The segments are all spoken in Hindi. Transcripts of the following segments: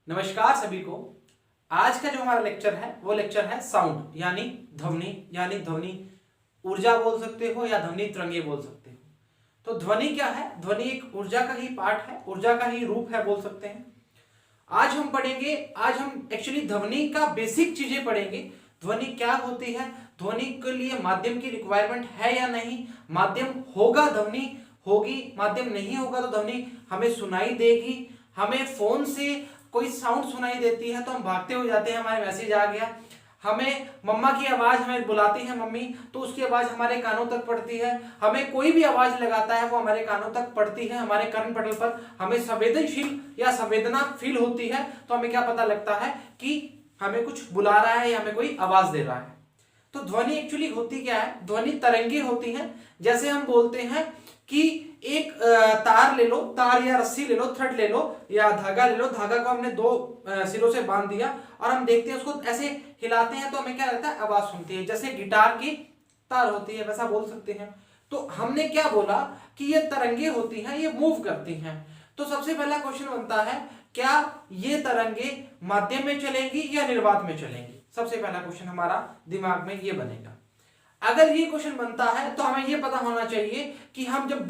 नमस्कार सभी को। आज का जो हमारा लेक्चर है वो लेक्चर है साउंड यानी ध्वनि ऊर्जा बोल सकते हो या ध्वनि तरंगे बोल सकते हो। तो ध्वनि क्या है? ध्वनि एक ऊर्जा का ही पार्ट है, ऊर्जा का ही रूप है बोल सकते हैं। आज हम पढ़ेंगे, आज हम एक्चुअली ध्वनि का बेसिक चीजें पढ़ेंगे। ध्वनि क्या होती है, ध्वनि के लिए माध्यम की रिक्वायरमेंट है या नहीं, माध्यम होगा ध्वनि होगी, माध्यम नहीं होगा तो ध्वनि हमें सुनाई देगी। हमें फोन से कोई साउंड सुनाई देती है तो हम भागते हो जाते हैं, हमारे मैसेज आ गया। हमें मम्मा की आवाज हमें बुलाती है मम्मी, तो उसकी आवाज हमारे कानों तक पड़ती है। हमें कोई भी आवाज लगाता है वो हमारे कानों तक पड़ती है, हमारे कर्ण पटल पर हमें संवेदनशील या संवेदना फील होती है। तो हमें क्या पता लगता है कि हमें कुछ बुला रहा है या हमें कोई आवाज दे रहा है। तो ध्वनि एक्चुअली होती क्या है? ध्वनि तरंगे होती हैं। जैसे हम बोलते हैं कि एक तार ले लो, तार या रस्सी ले लो, थ्रेड ले लो या धागा ले लो। धागा को हमने दो सिरों से बांध दिया और हम देखते हैं उसको ऐसे हिलाते हैं तो हमें क्या लगता है? आवाज सुनती है। जैसे गिटार की तार होती है वैसा बोल सकते हैं। तो हमने क्या बोला कि ये तरंगे होती हैं, ये मूव करती हैं। तो सबसे पहला क्वेश्चन बनता है, क्या ये तरंगे माध्यम में चलेंगी या निर्वात में चलेंगी? सबसे पहला क्वेश्चन हमारा दिमाग में ये बनेगा। अगर ये क्वेश्चन बनता है तो हमें ये पता होना चाहिए कि हम जब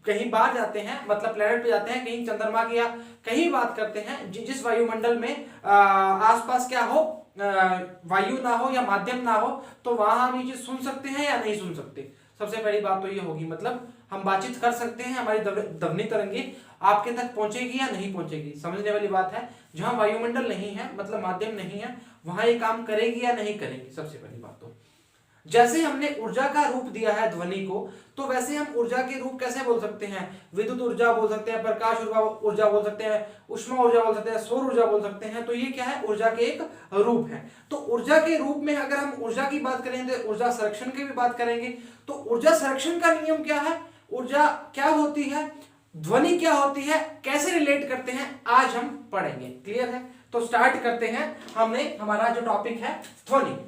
कहीं बाहर जाते हैं, मतलब प्लेनेट पे जाते हैं, कहीं चंद्रमा की या कहीं बात करते हैं जिस वायुमंडल में आसपास क्या हो, वायु ना हो या माध्यम ना हो, तो वहां हम ये चीज सुन सकते हैं या नहीं सुन सकते? सबसे पहली बात तो ये होगी, मतलब हम बातचीत कर सकते हैं, हमारी ध्वनि तरंगे आपके तक पहुंचेगी या नहीं पहुंचेगी? समझने वाली बात है। जहां वायुमंडल नहीं है, मतलब माध्यम नहीं है, वहां ये काम करेगी या नहीं करेगी? सबसे पहली बात तो जैसे हमने ऊर्जा का रूप दिया है ध्वनि को, तो वैसे हम ऊर्जा के रूप कैसे बोल सकते हैं? विद्युत ऊर्जा बोल सकते हैं, प्रकाश ऊर्जा बोल सकते हैं, ऊष्मा ऊर्जा बोल सकते हैं, सौर ऊर्जा बोल सकते हैं। तो ये क्या है? ऊर्जा के एक रूप है। तो ऊर्जा के रूप में अगर हम ऊर्जा की बात करेंगे तो ऊर्जा संरक्षण की भी बात करेंगे। तो ऊर्जा संरक्षण का नियम क्या है? ऊर्जा क्या होती है, ध्वनि क्या होती है, कैसे रिलेट करते हैं, आज हम पढ़ेंगे। क्लियर है? तो स्टार्ट करते हैं। हमने हमारा जो टॉपिक है ध्वनि,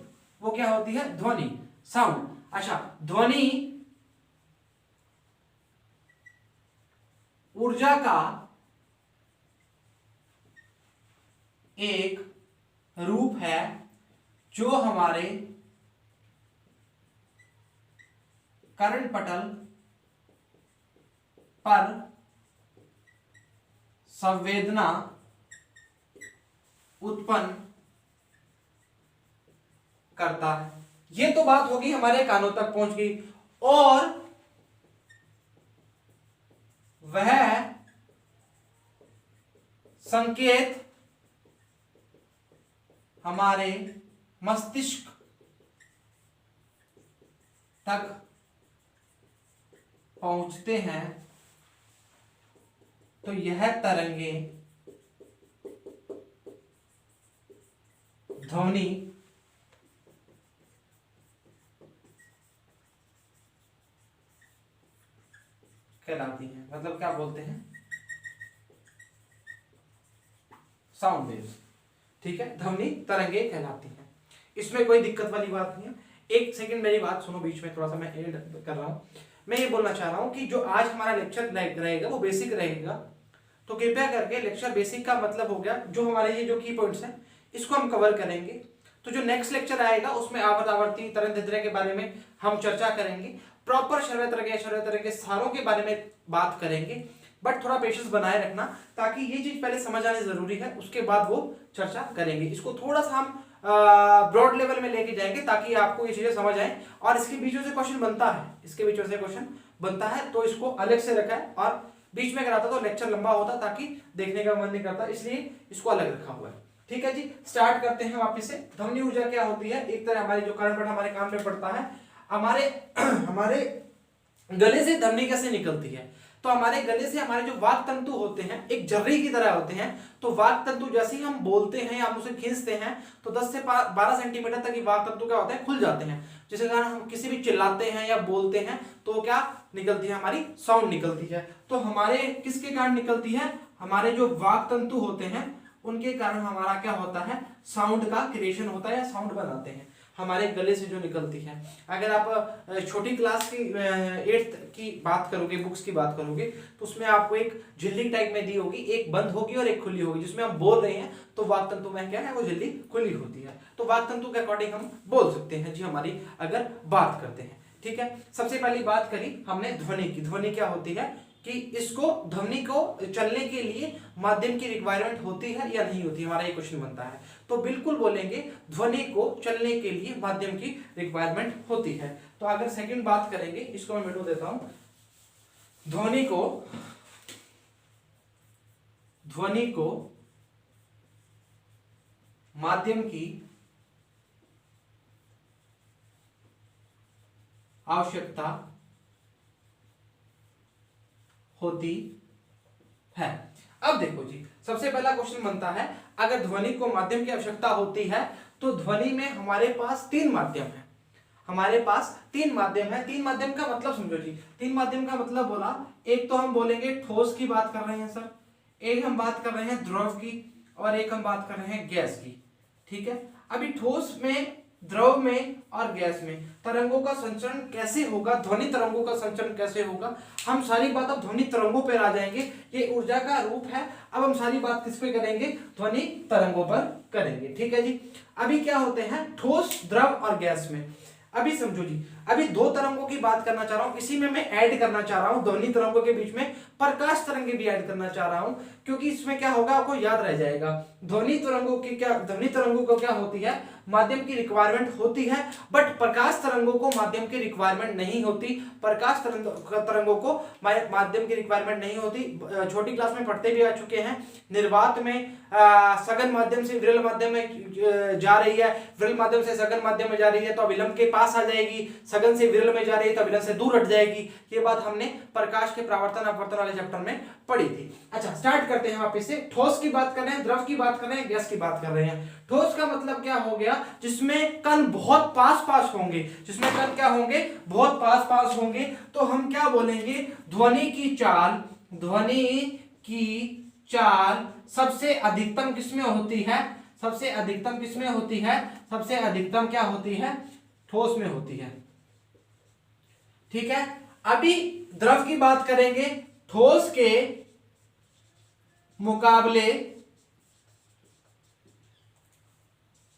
वो क्या होती है? ध्वनि, साउंड। अच्छा, ध्वनि ऊर्जा का एक रूप है जो हमारे कर्ण पटल पर संवेदना उत्पन्न करता है। ये तो बात होगी हमारे कानों तक पहुंच गई, और वह संकेत हमारे मस्तिष्क तक पहुंचते हैं। तो यह तरंगे ध्वनि कहलाती हैं। मतलब क्या बोलते हैं? Sound waves. ठीक है, ध्वनि तरंगे कहलाती हैं। इसमें कोई दिक्कत वाली बात नहीं है। एक सेकंड मेरी बात सुनो, बीच में थोड़ा सा मैं एड कर रहा हूं। मैं ये बोलना चाह रहा हूं कि जो आज हमारा लेक्चर रहेगा वो बेसिक रहेगा। तो कृपया करके लेक्चर बेसिक का मतलब हो गया जो हमारे ये जो की पॉइंट्स हैं इसको हम कवर करेंगे। तो जो नेक्स्ट लेक्चर आएगा उसमें आवर्त आवर्ती तरंग के बारे में हम चर्चा करेंगे, प्रॉपर श्रव्य तरंगे के सारों के बारे में बात करेंगे। बट थोड़ा पेशेंस बनाए रखना, ताकि ये चीज पहले समझ आनी जरूरी है, उसके बाद वो चर्चा करेंगे। इसको थोड़ा सा हम ब्रॉड लेवल में लेके जाएंगे ताकि आपको ये चीजें समझ आए। और इसके बीचों से क्वेश्चन बनता है, इसके बीचों से क्वेश्चन बनता है, तो इसको अलग से रखा है। और बीच में कराता तो लेक्चर लंबा होता, ताकि देखने का मन नहीं करता, इसलिए इसको अलग रखा हुआ है। ठीक है जी, स्टार्ट करते हैं वापस से। ध्वनि ऊर्जा क्या होती है? एक तरह हमारी जो कर्ण पटल हमारे कान में पड़ता है, हमारे गले से ध्वनि कैसे निकलती है? तो हमारे गले से हमारे जो वाक तंतु होते हैं एक झर्री की तरह होते हैं। तो वाक तंतु जैसे ही हम बोलते हैं या हम उसे खींचते हैं तो 10 से 12 सेंटीमीटर तक वाक तंतु क्या होते हैं? खुल जाते हैं। जिसके कारण हम किसी भी चिल्लाते हैं या बोलते हैं तो क्या निकलती है? हमारी साउंड निकलती है। तो हमारे किसके कारण निकलती है? हमारे जो वाक तंतु होते हैं उनके कारण हमारा क्या होता है? साउंड का क्रिएशन होता है या साउंड बनाते हैं। हमारे गले से जो निकलती है। अगर आप छोटी क्लास की 8th की बात करोगे, बुक्स की बात करोगे, तो उसमें आपको एक झिल्ली टाइप में दी होगी, एक बंद होगी और एक खुली होगी, जिसमें हम बोल रहे हैं तो वाक तंतु में क्या है, वो झिल्ली खुली होती है। तो वाक तंतु के अकॉर्डिंग हम बोल सकते हैं जी, हमारी अगर बात करते हैं। ठीक है, सबसे पहली बात करी हमने ध्वनि की। ध्वनि क्या होती है कि इसको, ध्वनि को चलने के लिए माध्यम की रिक्वायरमेंट होती है या नहीं होती, हमारा ये क्वेश्चन बनता है। तो बिल्कुल बोलेंगे ध्वनि को चलने के लिए माध्यम की रिक्वायरमेंट होती है। तो अगर सेकंड बात करेंगे, इसको मैं मिटा देता हूं, ध्वनि को माध्यम की आवश्यकता होती है। अब देखो जी, सबसे पहला क्वेश्चन बनता है, अगर ध्वनि को माध्यम की आवश्यकता होती है तो ध्वनि में हमारे पास 3 माध्यम है। हमारे पास 3 माध्यम है। 3 माध्यम का मतलब समझो जी, 3 माध्यम का मतलब बोला, एक तो हम बोलेंगे ठोस की बात कर रहे हैं सर, एक हम बात कर रहे हैं द्रव की, और एक हम बात कर रहे हैं गैस की। ठीक है, अभी ठोस में, द्रव में और गैस में तरंगों का संचरण कैसे होगा, ध्वनि तरंगों का संचरण कैसे होगा, हम सारी बात अब ध्वनि तरंगों पर आ जाएंगे। ये ऊर्जा का रूप है, अब हम सारी बात किस पे करेंगे, ध्वनि तरंगों पर करेंगे। ठीक है जी, अभी क्या होते हैं ठोस, द्रव और गैस में। अभी समझो जी, अभी 2 तरंगों की बात करना चाह रहा हूं, इसी में मैं ऐड करना चाह रहा हूं, ध्वनि तरंगों के बीच में प्रकाश तरंगे भी ऐड करना चाह रहा हूं, क्योंकि इसमें क्या होगा आपको याद रह जाएगा। ध्वनि तरंगों को क्या होती है, माध्यम की रिक्वायरमेंट होती है, बट प्रकाश तरंगों को माध्यम की रिक्वायरमेंट नहीं होती। प्रकाश तरंगों को माध्यम की रिक्वायरमेंट नहीं होती। छोटी क्लास में पढ़ते भी आ चुके हैं, निर्वात में सघन माध्यम से विरल माध्यम में जा रही है, विरल माध्यम से सघन माध्यम में जा रही है तो अविलंब के पास आ जाएगी, सघन से विरल में जा रही है तो अविलंब से दूर हट जाएगी। ये बात हमने प्रकाश के प्रावर्तन अपवर्तन वाले चैप्टर में पढ़ी थी। अच्छा, स्टार्ट करते हैं वापस से। ठोस की बात कर रहे हैं, द्रव की बात कर रहे हैं, गैस की बात कर रहे हैं। ठोस का मतलब क्या हो गया, जिसमें कण बहुत पास पास होंगे, जिसमें कण क्या होंगे, बहुत पास पास होंगे। तो हम क्या बोलेंगे, ध्वनि की चाल सबसे अधिकतम किसमें होती है, सबसे अधिकतम किसमें होती है, सबसे अधिकतम क्या होती है, ठोस में होती है। ठीक है, अभी द्रव की बात करेंगे, ठोस के मुकाबले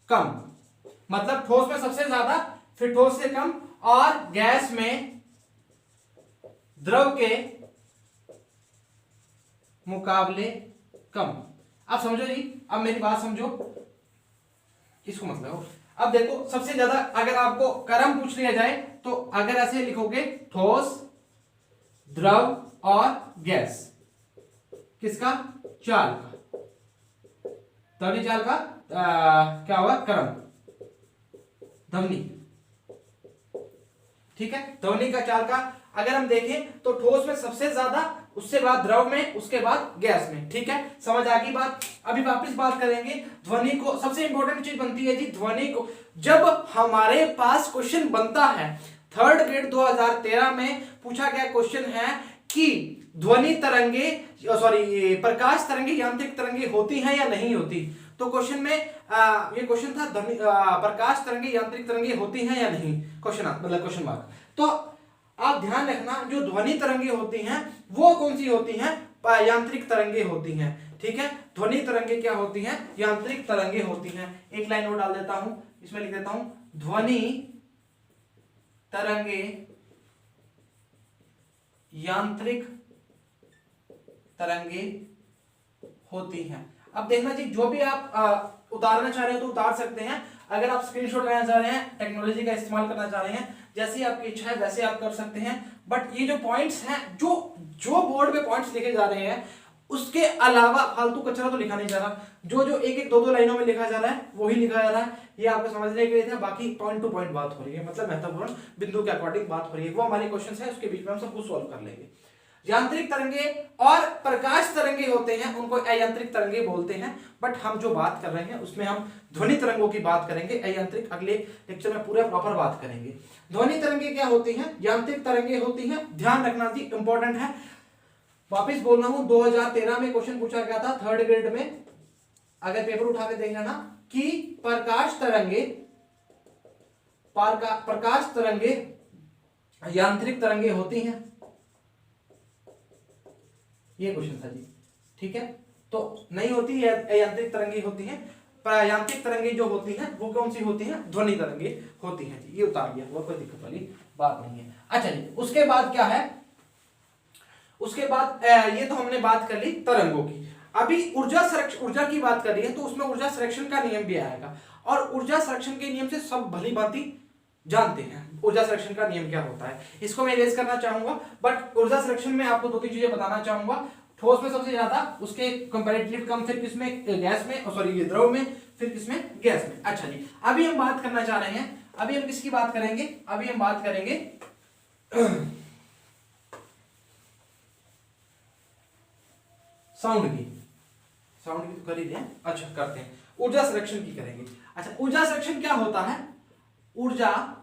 कम, मतलब ठोस में सबसे ज्यादा, फिर ठोस से कम, और गैस में द्रव के मुकाबले कम। अब समझो जी, अब मेरी बात समझो, इसको मतलब अब देखो, सबसे ज्यादा अगर आपको क्रम पूछ लिया जाए तो अगर ऐसे लिखोगे, ठोस, द्रव और गैस, किसका, चाल का, ध्वनि चाल का क्या हुआ, क्रम, ध्वनि। ठीक है, ध्वनि का चाल का अगर हम देखें तो ठोस में सबसे ज्यादा, उससे बाद द्रव में, उसके बाद गैस में। ठीक है, समझ आ गई बात। अभी वापस बात करेंगे, ध्वनि को सबसे इंपॉर्टेंट चीज बनती है जी, ध्वनि को जब हमारे पास क्वेश्चन बनता है, 3rd ग्रेड 2013 में पूछा गया क्वेश्चन है कि ध्वनि तरंगे, सॉरी प्रकाश तरंगे यांत्रिक तरंगे होती हैं या नहीं होती। तो क्वेश्चन में ये क्वेश्चन था, प्रकाश तरंगे यांत्रिक तरंगे होती हैं या नहीं, क्वेश्चन मतलब क्वेश्चन मार्क। तो आप ध्यान रखना, जो ध्वनि तरंगे होती हैं वो कौन सी होती हैं, यांत्रिक तरंगे होती हैं। ठीक है, ध्वनि तरंगे क्या होती हैं, यांत्रिक तरंगे होती हैं। एक लाइन और डाल देता हूं, इसमें लिख देता हूं, ध्वनि तरंगे यांत्रिक तरंगे होती हैं। अब देखना जी, जो भी आप उतारना चाह रहे हो तो उतार सकते हैं, अगर आप स्क्रीनशॉट लेना चाह रहे हैं, टेक्नोलॉजी का इस्तेमाल करना चाह रहे हैं, जैसी आपकी इच्छा है वैसे आप कर सकते हैं। बट ये जो पॉइंट्स हैं, जो बोर्ड पे पॉइंट्स लिखे जा रहे हैं, उसके अलावा फालतू कचरा तो लिखा नहीं जा रहा। जो एक एक दो लाइनों में लिखा जा रहा है वही लिखा जा रहा है, ये आपको समझने के लिए था। बाकी पॉइंट टू पॉइंट बात हो रही है, मतलब महत्वपूर्ण बिंदु के अकॉर्डिंग बात हो रही है, वो हमारे क्वेश्चन है, उसके बीच में हम सब कुछ सॉल्व कर लेंगे। यांत्रिक तरंगे और प्रकाश तरंगे होते हैं, उनको अयांत्रिक तरंगे बोलते हैं। बट हम जो बात कर रहे हैं उसमें हम ध्वनि तरंगों की बात करेंगे, अयांत्रिक अगले लेक्चर में पूरा प्रॉपर बात करेंगे। ध्वनि तरंगे क्या होती हैं, यांत्रिक तरंगे होती हैं, ध्यान रखना जी, इंपॉर्टेंट है। वापिस बोल रहा हूं, 2013 में क्वेश्चन पूछा गया था 3rd ग्रेड में, अगर पेपर उठा के देख लेना, कि प्रकाश तरंगे प्रकाश तरंगे यांत्रिक तरंगे होती हैं, ये क्वेश्चन था जी। ठीक है, तो नहीं होती है, यांत्रिक तरंगे होती हैं। यांत्रिक तरंगे जो होती हैं वो कौन सी होती हैं? ध्वनि तरंगे होती हैं जी। ये उतार दिया, वो कोई दिक्कत वाली बात नहीं है। अच्छा जी, उसके बाद क्या है? उसके बाद ये तो हमने बात कर ली तरंगों की। अभी ऊर्जा की बात कर रही है, तो उसमें ऊर्जा संरक्षण का नियम भी आएगा, और ऊर्जा संरक्षण के नियम से सब भली भांति जानते हैं ऊर्जा संरक्षण का नियम क्या होता है। इसको मैं इरेज करना चाहूंगा, बट ऊर्जा संरक्षण में आपको दो तीन चीजें बताना चाहूंगा। ठोस में सबसे ज्यादा, उसके कंपैरेटिवली कम, फिर किसमें? गैस में, सॉरी द्रव में, फिर किसमें? गैस में। अच्छा जी, अभी हम बात करना चाह रहे हैं, अभी हम किसकी बात करेंगे? अभी हम बात करेंगे साउंड की। साउंड की तो कर ही दें। अच्छा, करते हैं, ऊर्जा संरक्षण की करेंगे। अच्छा, ऊर्जा संरक्षण क्या होता है? ऊर्जा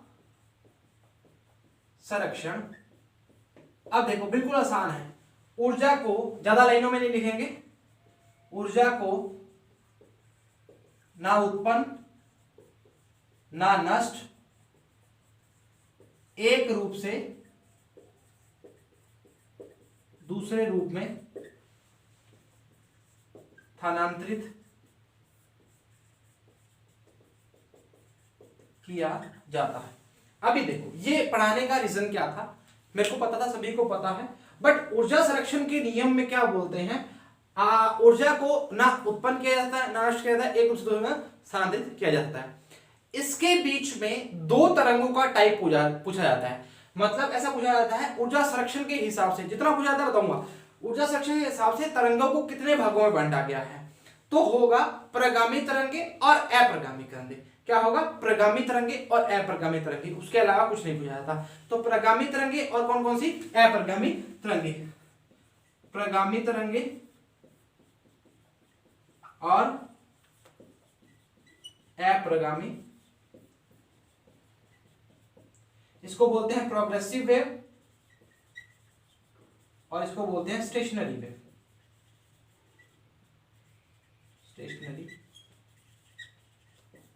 संरक्षण, अब देखो बिल्कुल आसान है। ऊर्जा को ज्यादा लाइनों में नहीं लिखेंगे, ऊर्जा को ना उत्पन्न ना नष्ट, एक रूप से दूसरे रूप में स्थानांतरित किया जाता है। अभी देखो, ये पढ़ाने का रीजन क्या था? मेरे को पता था, सभी को पता है, बट ऊर्जा संरक्षण के नियम में क्या बोलते हैं? ऊर्जा को ना उत्पन्न किया जाता है ना नष्ट किया जाता है, एक रूप से दूसरे में स्थानांतरित किया जाता है। इसके बीच में दो तरंगों का टाइप पूछा जाता है। मतलब ऐसा पूछा जाता है, ऊर्जा संरक्षण के हिसाब से, जितना पूछा जाता है बताऊंगा, ऊर्जा संरक्षण के हिसाब से तरंगों को कितने भागों में बांटा गया है? तो होगा प्रगामी तरंगे और अप्रगामी तरंगे। क्या होगा? प्रगामी तरंगे और अप्रगामी तरंगे, उसके अलावा कुछ नहीं पूछा जाता। तो प्रगामी तरंगे और कौन कौन सी? अप्रगामी तरंगे। प्रगामी तरंगे और अप्रगामी, इसको बोलते हैं प्रोग्रेसिव वेव और इसको बोलते हैं स्टेशनरी वेव। स्टेशनरी,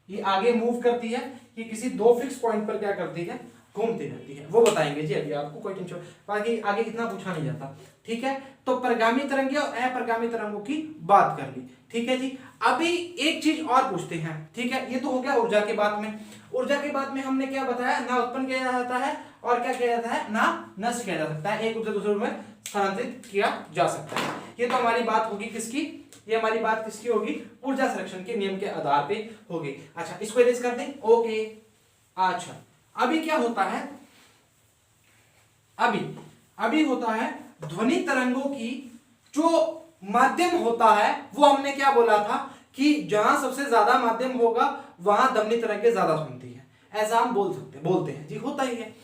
ये आगे मूव करती है, ये किसी दो फिक्स पॉइंट पर क्या करती है? घूमती रहती है। वो बताएंगे जी अभी, आपको कोई टेंशन, बाकी आगे इतना पूछा नहीं जाता। ठीक है, तो प्रगामी तरंगे और अप्रगामी तरंगों की बात कर ली। ठीक है जी, अभी एक चीज और पूछते हैं। ठीक है, ये तो हो गया ऊर्जा के बाद में। ऊर्जा के बाद में हमने क्या बताया? ना उत्पन्न किया जाता है और क्या किया जाता है? ना नष्ट किया जा सकता है, एक रूप से दूसरे रूप में स्थानांतरित किया जा सकता है। ये तो हमारी बात होगी किसकी? ये हमारी बात किसकी होगी? ऊर्जा संरक्षण के नियम के आधार पे होगी। अच्छा, इसको इरेज कर दें। ओके, अच्छा, अभी क्या होता है? अभी होता है ध्वनि तरंगों की जो माध्यम होता है, वो हमने क्या बोला था कि जहां सबसे ज्यादा माध्यम होगा वहां ध्वनि तरंगें ज्यादा सुनती है। ऐसा हम बोलते हैं जी, होता ही है।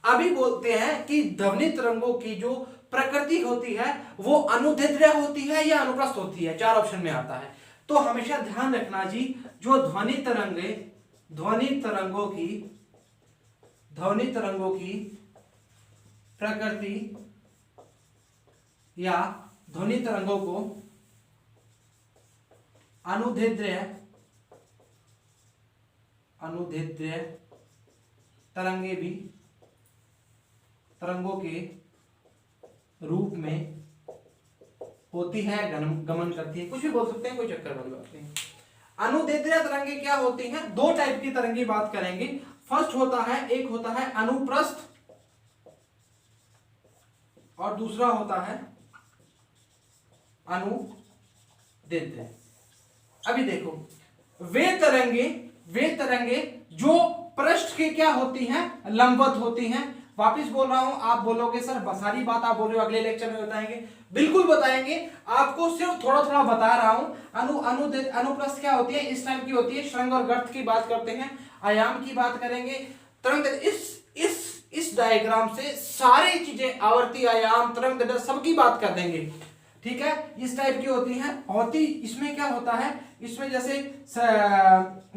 अभी बोलते हैं कि ध्वनि तरंगों की जो प्रकृति होती है वो अनुदैर्ध्य होती है या अनुप्रस्थ होती है, चार ऑप्शन में आता है। तो हमेशा ध्यान रखना जी, जो ध्वनि तरंगों की प्रकृति या ध्वनि तरंगों को अनुदैर्ध्य तरंगों के रूप में होती है, गमन करती है, कुछ भी बोल सकते हैं, कोई चक्कर वाली बात नहीं। अनुदैर्ध्य तरंगे क्या होती हैं? दो टाइप की तरंगे बात करेंगे। फर्स्ट होता है, एक होता है अनुप्रस्थ और दूसरा होता है अनुदैर्ध्य। अभी देखो, वे तरंगे जो पृष्ठ के क्या होती हैं? लंबवत होती हैं। वापिस बोल रहा हूं, आप बोलोगे सर सारी बात आप बोल रहे हो, अगले लेक्चर में बताएंगे। बिल्कुल बताएंगे, आपको सिर्फ थोड़ा थोड़ा बता रहा हूं। अनुप्रस्थ क्या होती है? इस टाइप की होती है। श्रृंग और गर्त की बात करते हैं, आयाम की बात करेंगे। तरंग इस डायग्राम से सारी चीजें, आवर्ती, आयाम, तरंग दैर्ध्य सबकी बात कर देंगे। ठीक है, इस टाइप की होती है। इसमें क्या होता है? इसमें जैसे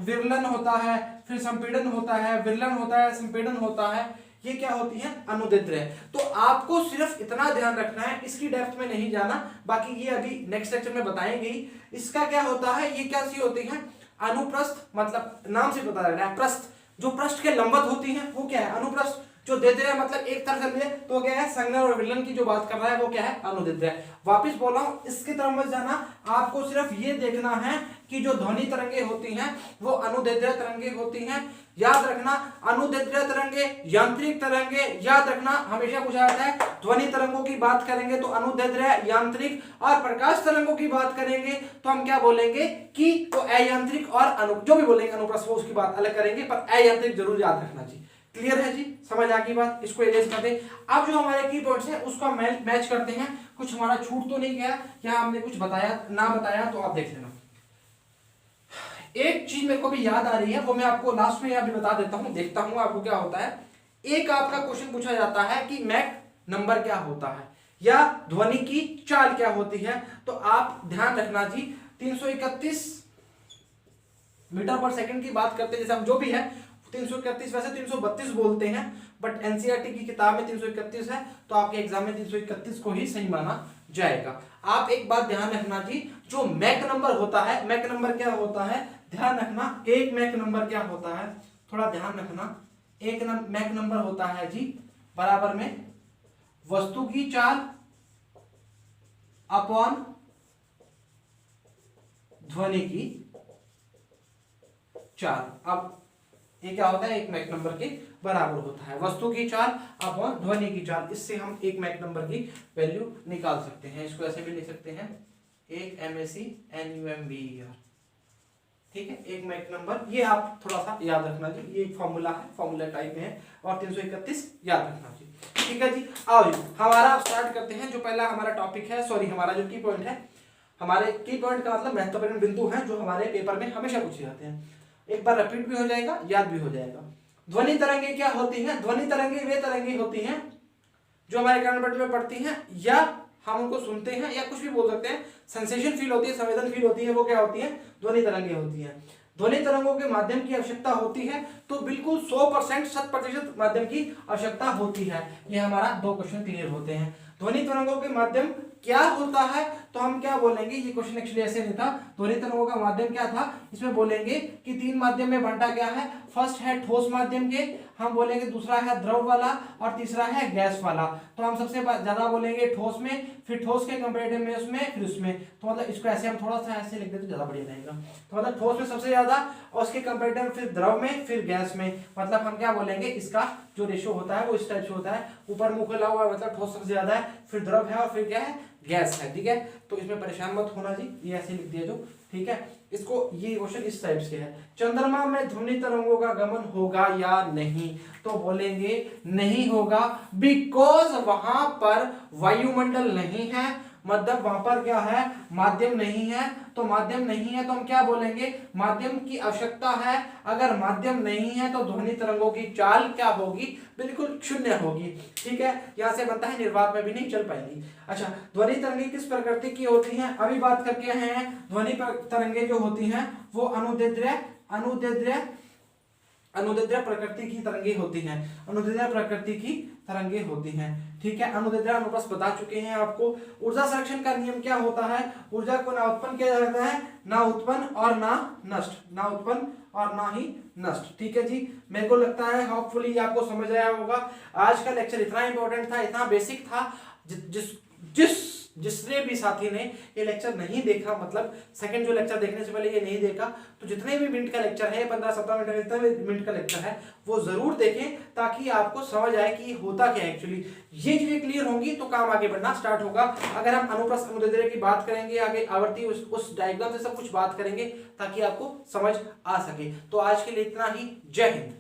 विरलन होता है, फिर संपीड़न होता है, विरलन होता है, संपीड़न होता है, ये क्या होती है? अनुदैर्ध्य। तो आपको सिर्फ इतना ध्यान रखना है, इसकी डेप्थ में नहीं जाना, बाकी ये अभी नेक्स्ट लेक्चर में बताएंगे। इसका क्या होता है? ये क्या सी होती है? अनुप्रस्थ, मतलब नाम से पता लग रहा है, प्रस्थ जो पृष्ठ के लंबवत होती हैं वो क्या है अनुप्रस्थ, जो देते हैं मतलब एक तरफ चलिए तो क्या है संज्ञा और विलयन की जो बात कर रहा है वो क्या है अनुदेद्य है। वापिस बोल रहा हूं इसकी तरफ मत जाना, आपको सिर्फ ये देखना है कि जो ध्वनि तरंगे होती हैं वो अनुदेद्य तरंगे होती हैं। याद रखना अनुदेद्य तरंगे, यांत्रिक तरंगे, याद रखना हमेशा पूछा जाता है। ध्वनि तरंगों की बात करेंगे तो अनुदेद्य, यांत्रिक, और प्रकाश तरंगों की बात करेंगे तो हम क्या बोलेंगे कि तो अयांत्रिक और जो भी बोलेंगे अनुप्रस्थ उसकी बात अलग करेंगे, पर अयांत्रिक जरूर याद रखना जी। क्लियर है जी, समझ आ गई बात, इसको इरेज कर दे। अब जो हमारे की पॉइंट्स हैं उसका मैच करते हैं, कुछ हमारा छूट तो नहीं गया, या हमने कुछ बताया ना बताया तो आप देख लेना। एक चीज मेरे को भी याद आ रही है वो मैं आपको लास्ट में अभी बता देता हूं, देखता हूं आपको क्या होता है। एक आपका क्वेश्चन पूछा जाता है कि मैक नंबर क्या होता है या ध्वनि की चाल क्या होती है, तो आप ध्यान रखना जी 331 मीटर पर सेकंड की बात करते हैं, जैसे हम जो भी है 331, वैसे 332 बोलते हैं, बट एनसीईआरटी की किताब में 331 है, तो आपके एग्जाम में 331 को ही सही माना जाएगा। आप एक बात ध्यान रखना जी, जो मैक नंबर होता है, मैक नंबर क्या होता है ध्यान रखना, एक मैक नंबर क्या होता है थोड़ा ध्यान रखना, एक मैक नंबर होता है जी बराबर में वस्तु की चाल अपॉन ध्वनि की चाल। अब ये क्या होता है एक मैक नंबर के बराबर होता है, वस्तु की चाल अपॉन ध्वनि की चाल। इससे हम एक मैक नंबर की वैल्यू निकाल सकते हैं। इसको ऐसे भी लिख सकते हैं एक MECNUMBER, ठीक है, एक मैक नंबर। ये आप थोड़ा सा याद रखना जी, ये एक फॉर्मूला है, फॉर्मूला टाइप में है, और 331 याद रखना जी। ठीक है जी, आओ जी हमारा स्टार्ट करते हैं। जो पहला हमारा टॉपिक है, सॉरी हमारा जो की पॉइंट है, हमारे की पॉइंट का मतलब महत्वपूर्ण बिंदु है जो हमारे पेपर में हमेशा पूछे जाते हैं। एक बार रिपीट भी हो जाएगा, याद भी हो जाएगा। ध्वनि तरंगे क्या होती हैं? ध्वनि तरंगे वे तरंगे होती हैं जो हमारे कान में पड़ती हैं या हम उनको सुनते हैं, या कुछ भी बोल सकते हैं, सेंसेशन फील होती है, संवेदन फील होती है, वो क्या होती है ध्वनि तरंगे होती हैं। ध्वनि तरंगों के माध्यम की आवश्यकता होती है तो बिल्कुल 100% 100% माध्यम की आवश्यकता होती है। ये हमारा 2 क्वेश्चन क्लियर होते हैं। ध्वनि तरंगों के माध्यम क्या होता है तो हम क्या बोलेंगे, ये क्वेश्चन एक्चुअली ऐसे नहीं था। ध्वनि तरंगों का माध्यम क्या था, इसमें बोलेंगे कि 3 माध्यम में बांटा गया है। फर्स्ट है ठोस माध्यम के, हम बोलेंगे दूसरा है द्रव वाला, और तीसरा है गैस वाला। तो हम सबसे ज्यादा बोलेंगे ठोस में, फिर ठोस के कंपैरेटिव में उसमें, फिर उसमें। तो मतलब इसको ऐसे हम थोड़ा सा ऐसे लिख देते तो ज्यादा बढ़िया रहेगा। तो मतलब ठोस में सबसे ज्यादा, और उसके कंपैरेटिव में फिर द्रव में, फिर गैस में। मतलब हम क्या बोलेंगे, इसका जो रेशियो होता है वो इस टाइप से होता है, ऊपर मुंह खुला हुआ है मतलब ठोस सबसे ज्यादा है, फिर द्रव है, और फिर क्या है गैस है। ठीक है, तो इसमें परेशान मत होना जी, ये ऐसे लिख दिया जो, ठीक है। इसको ये क्वेश्चन इस टाइप से है, चंद्रमा में ध्वनि तरंगों का गमन होगा या नहीं, तो बोलेंगे नहीं होगा, बिकॉज वहां पर वायुमंडल नहीं है, मतलब वहां पर क्या है माध्यम नहीं है। तो माध्यम नहीं है तो हम क्या बोलेंगे, माध्यम की आवश्यकता है। अगर माध्यम नहीं है तो ध्वनि तरंगों की चाल क्या होगी, बिल्कुल शून्य होगी। ठीक है, यहां से बनता है निर्वात में भी नहीं चल पाएगी। अच्छा, ध्वनि तरंगे किस प्रकृति की होती हैं, अभी बात करके हैं। ध्वनि तरंगे जो होती हैं वो अनुदैर्ध्य प्रकृति की तरंगे होती हैं, अनुदैर्ध्य प्रकृति की तरंगे होती हैं। ठीक है, अनुदैर्ध्य अनुप्रस्थ बता चुके हैं आपको। ऊर्जा संरक्षण का नियम क्या होता है, ऊर्जा को ना उत्पन्न किया जाता है, ना उत्पन्न और ना नष्ट, ना उत्पन्न और ना ही नष्ट। ठीक है जी, मेरे को लगता है होपफुली आपको समझ आया होगा। आज का लेक्चर इतना इंपॉर्टेंट था, इतना बेसिक था, जिसने भी साथी ने ये लेक्चर नहीं देखा, मतलब सेकंड जो लेक्चर देखने से पहले ये नहीं देखा, तो जितने भी मिनट का लेक्चर है, 15-17 मिनट जितना भी मिनट का लेक्चर है, वो जरूर देखें ताकि आपको समझ आए कि होता क्या है एक्चुअली। ये चीजें क्लियर होंगी तो काम आगे बढ़ना स्टार्ट होगा। अगर हम अनुप्रस्थ अनुदैर्ध्य की बात करेंगे, आगे आवर्ती उस डायग्राम से सब कुछ बात करेंगे ताकि आपको समझ आ सके। तो आज के लिए इतना ही, जय हिंद।